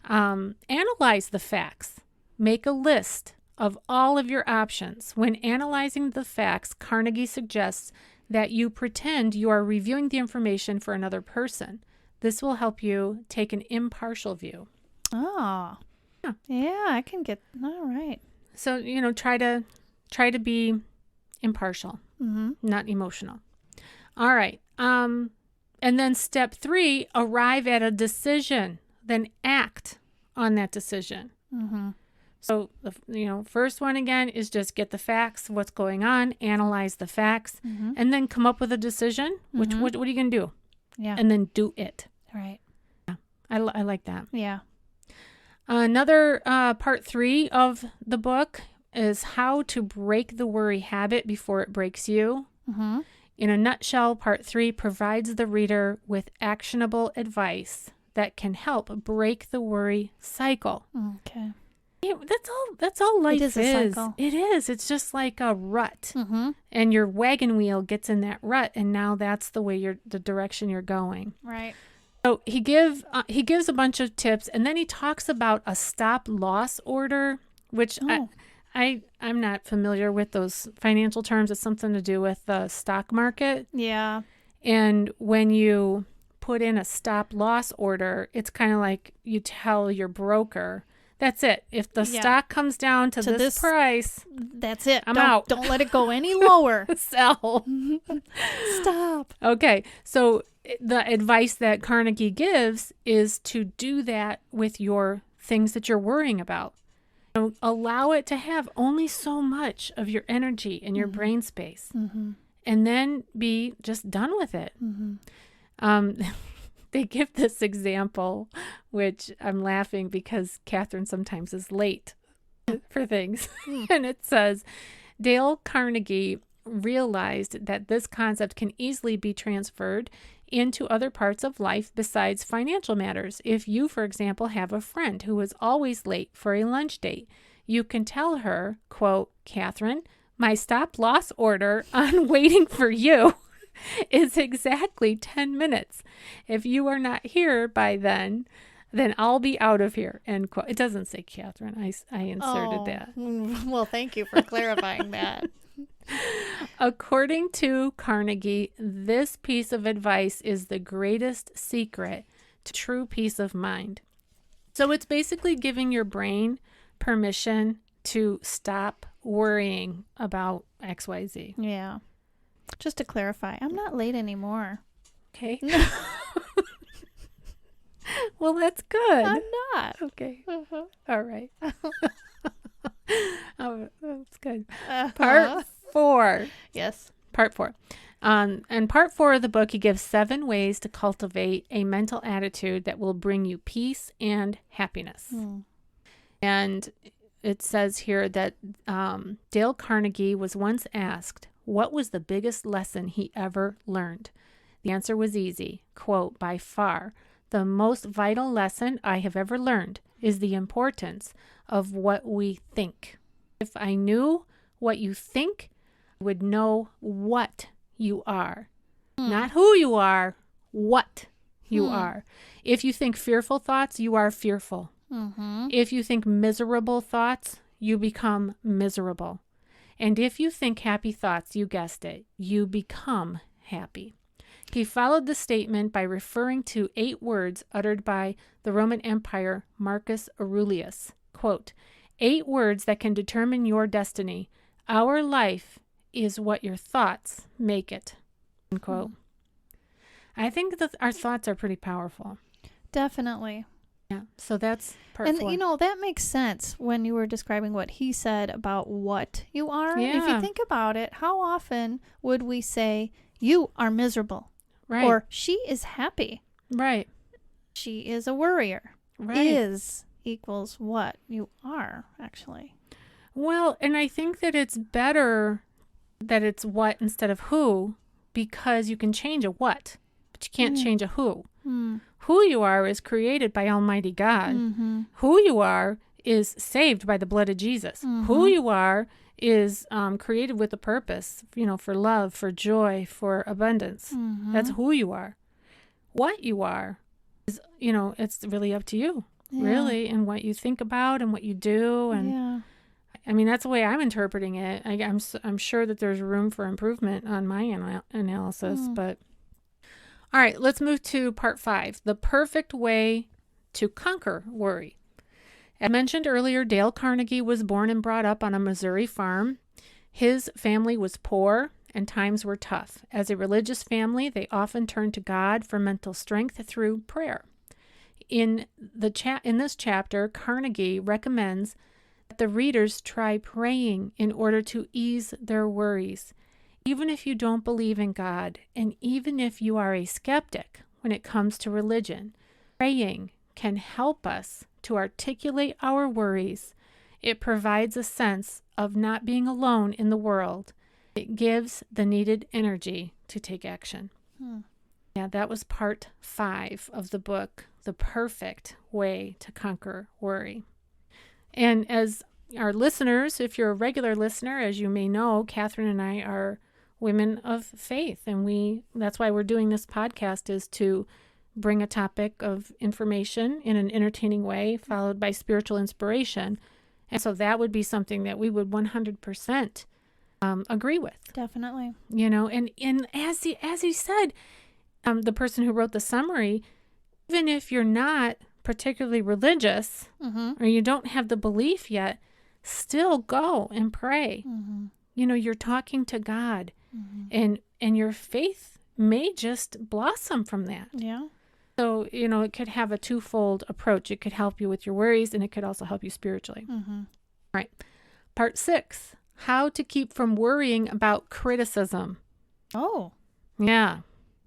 Analyze the facts. Make a list of all of your options. When analyzing the facts, Carnegie suggests that you pretend you are reviewing the information for another person. This will help you take an impartial view. Oh. Yeah, I can get, all right. So, try to be impartial, not emotional. All right. And then step 3, arrive at a decision, then act on that decision. So, first one again is just get the facts, what's going on, analyze the facts, and then come up with a decision, which what are you going to do? Yeah. And then do it. Right. Yeah. I like that. Yeah. Another part 3 of the book is how to break the worry habit before it breaks you. In a nutshell, part 3 provides the reader with actionable advice that can help break the worry cycle. Okay. Yeah, that's all life is. It is a cycle. It is. It's just like a rut. And your wagon wheel gets in that rut, and now that's the direction you're going. Right. So he gives a bunch of tips, and then he talks about a stop loss order, which I'm not familiar with those financial terms. It's something to do with the stock market. Yeah. And when you put in a stop loss order, it's kind of like you tell your broker, that's it. If the stock comes down to this price, that's it. I'm out. Don't let it go any lower. Sell. Stop. Okay. So the advice that Carnegie gives is to do that with your things that you're worrying about. Allow it to have only so much of your energy and your brain space, and then be just done with it. They give this example, which I'm laughing because Catherine sometimes is late for things. And it says, Dale Carnegie realized that this concept can easily be transferred into other parts of life besides financial matters. If you, for example, have a friend who is always late for a lunch date, you can tell her, quote, Catherine, my stop loss order on waiting for you is exactly 10 minutes. If you are not here by then I'll be out of here, end quote. It doesn't say Catherine. I inserted that. Well, thank you for clarifying that. According to Carnegie, this piece of advice is the greatest secret to true peace of mind. So it's basically giving your brain permission to stop worrying about XYZ. Yeah. Just to clarify, I'm not late anymore. Okay. Well, that's good. I'm not. Okay. All right. Oh, that's good. Part 4. Yes. Part 4. And part 4 of the book, he gives 7 ways to cultivate a mental attitude that will bring you peace and happiness. And it says here that Dale Carnegie was once asked, what was the biggest lesson he ever learned? The answer was easy. Quote, by far, the most vital lesson I have ever learned is the importance of what we think. If I knew what you think, I would know what you are. Not who you are, what you are. If you think fearful thoughts, you are fearful. If you think miserable thoughts, you become miserable. And if you think happy thoughts, you guessed it, you become happy. He followed the statement by referring to 8 words uttered by the Roman Empire Marcus Aurelius. Quote, 8 words that can determine your destiny. Our life is what your thoughts make it. End quote. I think that our thoughts are pretty powerful. Definitely. Yeah, so that's part 4. And, that makes sense when you were describing what he said about what you are. Yeah. If you think about it, how often would we say, you are miserable? Right. Or she is happy. Right. She is a worrier. Right. Is equals what you are, actually. Well, and I think that it's better that it's what instead of who, because you can change a what, but you can't change a who. Who you are is created by Almighty God. Who you are is saved by the blood of Jesus. Who you are is created with a purpose, for love, for joy, for abundance. That's who you are. What you are is, it's really up to you, really, and what you think about and what you do. And I mean, that's the way I'm interpreting it. I'm sure that there's room for improvement on my analysis, but all right, let's move to part 5, the perfect way to conquer worry. As mentioned earlier, Dale Carnegie was born and brought up on a Missouri farm. His family was poor and times were tough. As a religious family, they often turned to God for mental strength through prayer. In this chapter, Carnegie recommends that the readers try praying in order to ease their worries. Even if you don't believe in God, and even if you are a skeptic when it comes to religion, praying can help us to articulate our worries. It provides a sense of not being alone in the world. It gives the needed energy to take action. Yeah, that was part 5 of the book, The Perfect Way to Conquer Worry. And as our listeners, if you're a regular listener, as you may know, Catherine and I are women of faith, and that's why we're doing this podcast, is to bring a topic of information in an entertaining way, followed by spiritual inspiration. And so that would be something that we would 100% agree with. Definitely. And as he said, the person who wrote the summary, even if you're not particularly religious or you don't have the belief yet, still go and pray. You're talking to God, and your faith may just blossom from that. Yeah. So, it could have a twofold approach. It could help you with your worries, and it could also help you spiritually. All right. Part 6, how to keep from worrying about criticism. Oh. Yeah,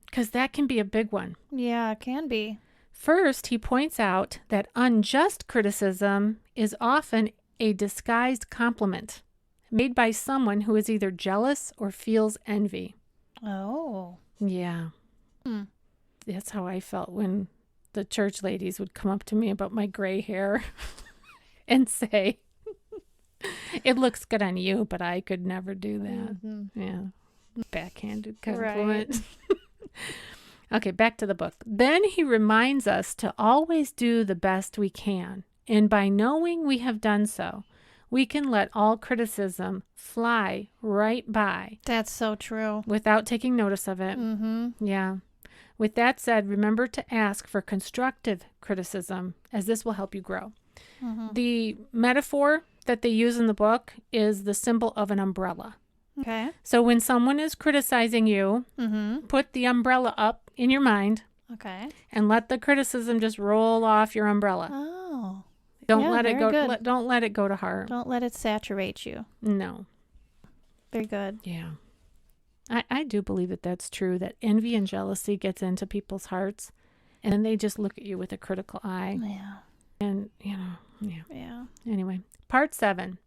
because that can be a big one. Yeah, it can be. First, he points out that unjust criticism is often a disguised compliment made by someone who is either jealous or feels envy. Oh. Yeah. That's how I felt when the church ladies would come up to me about my gray hair and say, it looks good on you, but I could never do that. Yeah. Backhanded compliment. Right. Okay, back to the book. Then he reminds us to always do the best we can. And by knowing we have done so, we can let all criticism fly right by. That's so true. Without taking notice of it. Yeah. With that said, remember to ask for constructive criticism, as this will help you grow. The metaphor that they use in the book is the symbol of an umbrella. Okay. So when someone is criticizing you, put the umbrella up in your mind. Okay. And let the criticism just roll off your umbrella. Oh. Don't let it go. Don't let it go to heart. Don't let it saturate you. No. Very good. Yeah. I do believe that that's true, that envy and jealousy gets into people's hearts, and then they just look at you with a critical eye. Yeah. And, Yeah. Anyway, part 7,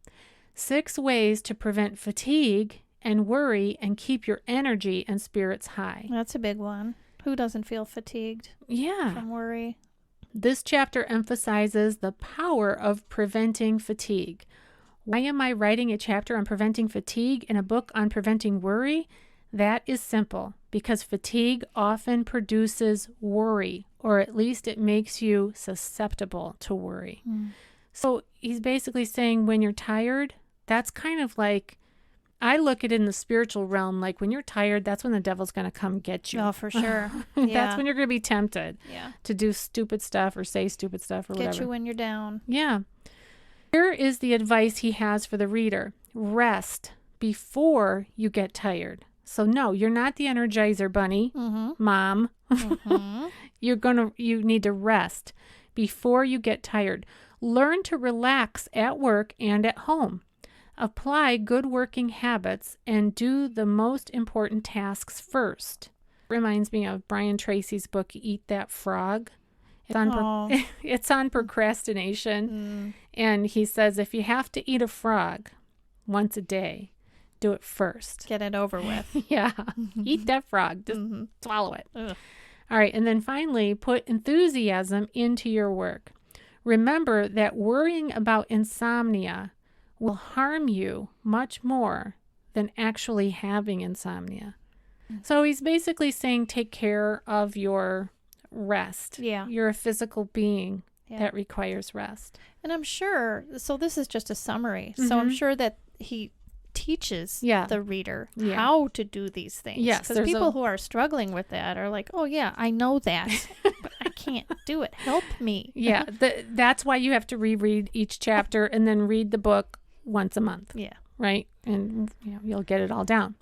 6 ways to prevent fatigue and worry and keep your energy and spirits high. That's a big one. Who doesn't feel fatigued from worry? This chapter emphasizes the power of preventing fatigue. Why am I writing a chapter on preventing fatigue in a book on preventing worry? That is simple, because fatigue often produces worry, or at least it makes you susceptible to worry. So he's basically saying when you're tired, that's kind of like, I look at it in the spiritual realm, like when you're tired, that's when the devil's going to come get you. Oh, for sure. That's when you're going to be tempted Yeah. to do stupid stuff or say stupid stuff or whatever. Get you when you're down. Yeah. Here is the advice he has for the reader. Rest before you get tired. So no, you're not the Energizer Bunny, Mom. You need to rest before you get tired. Learn to relax at work and at home. Apply good working habits and do the most important tasks first. Reminds me of Brian Tracy's book, Eat That Frog. It's on procrastination. And he says if you have to eat a frog once a day, do it first. Get it over with. Yeah. Eat that frog. Just swallow it. Ugh. All right. And then finally, put enthusiasm into your work. Remember that worrying about insomnia will harm you much more than actually having insomnia. So he's basically saying take care of your rest. Yeah. You're a physical being. that requires rest. And I'm sure, so this is just a summary. So I'm sure that he teaches the reader how to do these things. Yes. Because people who are struggling with that are like, oh, yeah, I know that, but I can't do it. Help me. Yeah. That's why you have to reread each chapter and then read the book once a month. Yeah. Right? And you'll get it all down.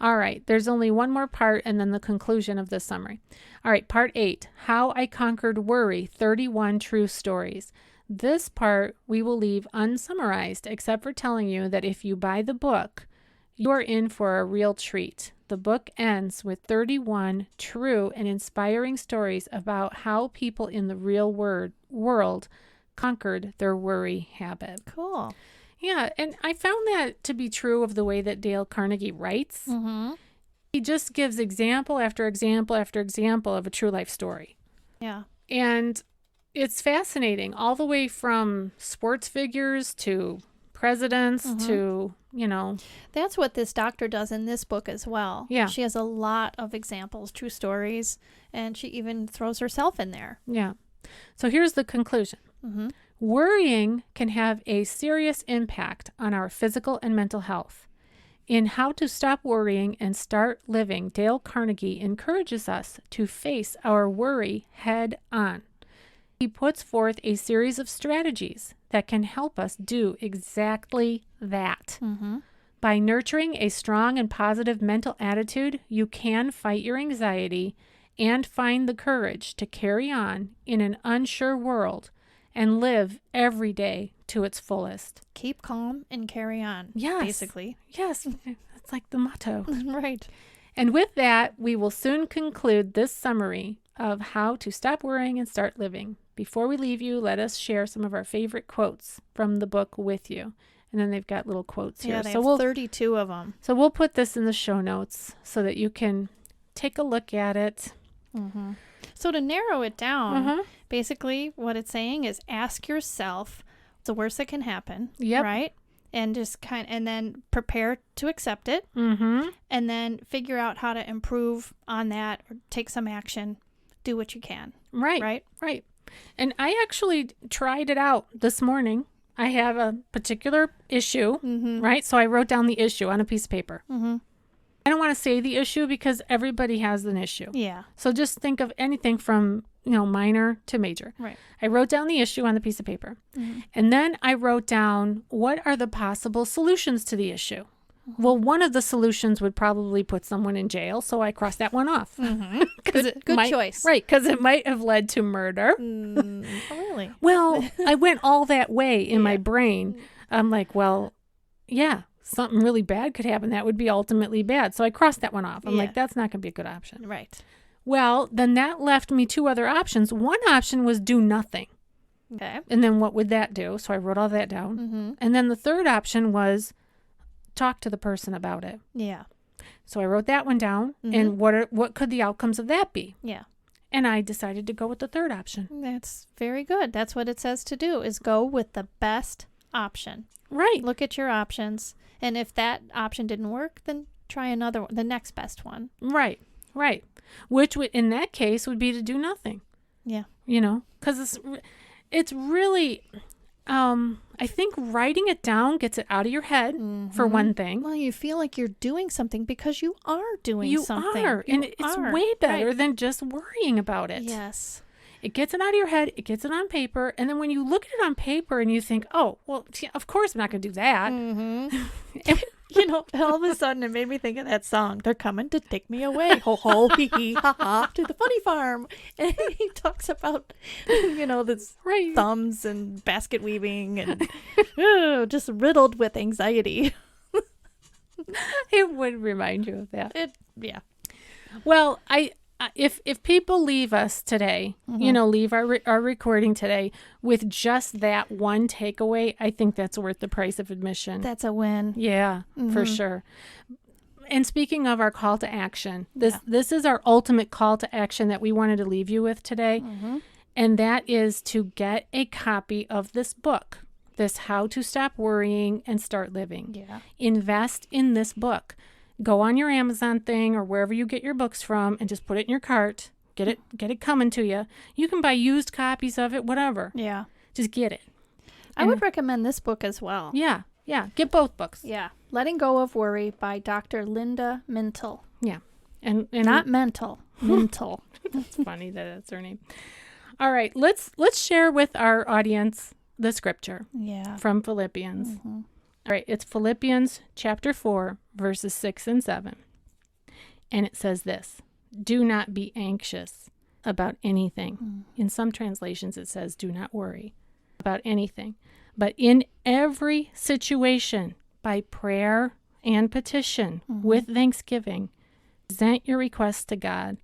All right. There's only one more part and then the conclusion of this summary. All right. Part 8, How I Conquered Worry, 31 True Stories. This part we will leave unsummarized, except for telling you that if you buy the book, you're in for a real treat. The book ends with 31 true and inspiring stories about how people in the real world conquered their worry habit. Cool. Yeah, and I found that to be true of the way that Dale Carnegie writes. Mm-hmm. He just gives example after example after example of a true life story. Yeah. And it's fascinating, all the way from sports figures to presidents to, That's what this doctor does in this book as well. Yeah. She has a lot of examples, true stories, and she even throws herself in there. Yeah. So here's the conclusion. Mm-hmm. Worrying can have a serious impact on our physical and mental health. In How to Stop Worrying and Start Living, Dale Carnegie encourages us to face our worry head on. He puts forth a series of strategies that can help us do exactly that. Mm-hmm. By nurturing a strong and positive mental attitude, you can fight your anxiety and find the courage to carry on in an unsure world and live every day to its fullest. Keep calm and carry on. Yes. Basically. Yes, that's like the motto. Right. And with that, we will soon conclude this summary of How to Stop Worrying and Start Living. Before we leave you, let us share some of our favorite quotes from the book with you. And then they've got little quotes here. Yeah, they have 32 of them. So we'll put this in the show notes so that you can take a look at it. Mm-hmm. So to narrow it down, basically what it's saying is ask yourself what's the worst that can happen, right? And just and then prepare to accept it, and then figure out how to improve on that or take some action. Do what you can. Right. And I actually tried it out this morning. I have a particular issue, right? So I wrote down the issue on a piece of paper. I don't want to say the issue because everybody has an issue. Yeah. So just think of anything from, minor to major. Right. I wrote down the issue on the piece of paper. And then I wrote down what are the possible solutions to the issue. Well, one of the solutions would probably put someone in jail, so I crossed that one off. Good choice. Right, because it might have led to murder. Oh, really? Well, I went all that way in my brain. I'm like, well, yeah, something really bad could happen. That would be ultimately bad. So I crossed that one off. I'm like, that's not going to be a good option. Right. Well, then that left me two other options. One option was do nothing. Okay. And then what would that do? So I wrote all that down. And then the third option was talk to the person about it. Yeah. So I wrote that one down. And what could the outcomes of that be? Yeah. And I decided to go with the third option. That's very good. That's what it says to do, is go with the best option. Right. Look at your options. And if that option didn't work, then try another one, the next best one. Right. Which would, in that case, would be to do nothing. Yeah. Because it's really, I think writing it down gets it out of your head, for one thing. Well, you feel like you're doing something because you are doing something. You are. And it's way better than just worrying about it. Yes. It gets it out of your head. It gets it on paper. And then when you look at it on paper and you think, oh, well, of course I'm not going to do that. All of a sudden it made me think of that song. They're coming to take me away. Ho, ho, hee, hee, ha, ha, to the funny farm. And he talks about, this thumbs and basket weaving and just riddled with anxiety. It would remind you of that. Yeah. Well, if people leave us today, leave our recording today with just that one takeaway, I think that's worth the price of admission. That's a win. Yeah, for sure. And speaking of our call to action, this is our ultimate call to action that we wanted to leave you with today. And that is to get a copy of this book, this How to Stop Worrying and Start Living. Yeah. Invest in this book. Go on your Amazon thing or wherever you get your books from and just put it in your cart. Get it coming to you. You can buy used copies of it, whatever. Yeah. Just get it. I would recommend this book as well. Yeah. Get both books. Yeah. Letting Go of Worry by Dr. Linda Mintle. Yeah. And Not mental. Mintle. That's funny that that's her name. All right, let's share with our audience the scripture from Philippians. Mm-hmm. All right, it's Philippians chapter 4, verses 6 and 7. And it says this: do not be anxious about anything. In some translations, it says do not worry about anything. But in every situation, by prayer and petition, with thanksgiving, present your requests to God,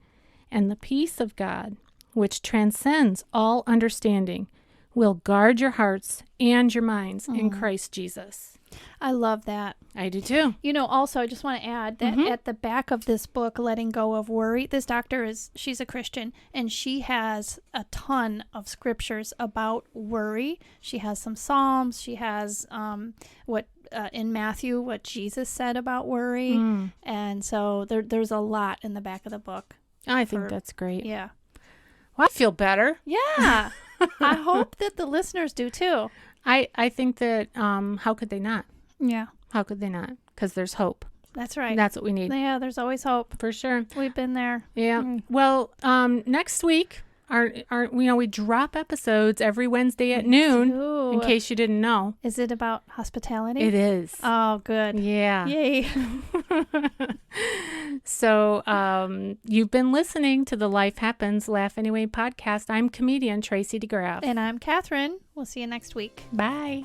and the peace of God, which transcends all understanding, will guard your hearts and your minds in Christ Jesus. I love that. I do too. Also, I just want to add that at the back of this book, Letting Go of Worry, this doctor she's a Christian, and she has a ton of scriptures about worry. She has some Psalms. She has in Matthew, what Jesus said about worry. And so there's a lot in the back of the book. I think that's great. Yeah. Well, I feel better. Yeah. I hope that the listeners do too. I think that how could they not? Yeah. How could they not? Because there's hope. That's right. That's what we need. Yeah, there's always hope. For sure. We've been there. Yeah. Well, next week, we drop episodes every Wednesday at noon. Ooh. In case you didn't know. Is it about hospitality? It is. Oh, good. Yeah. Yay. So you've been listening to the Life Happens, Laugh Anyway podcast. I'm comedian Tracy DeGraff. And I'm Catherine. We'll see you next week. Bye.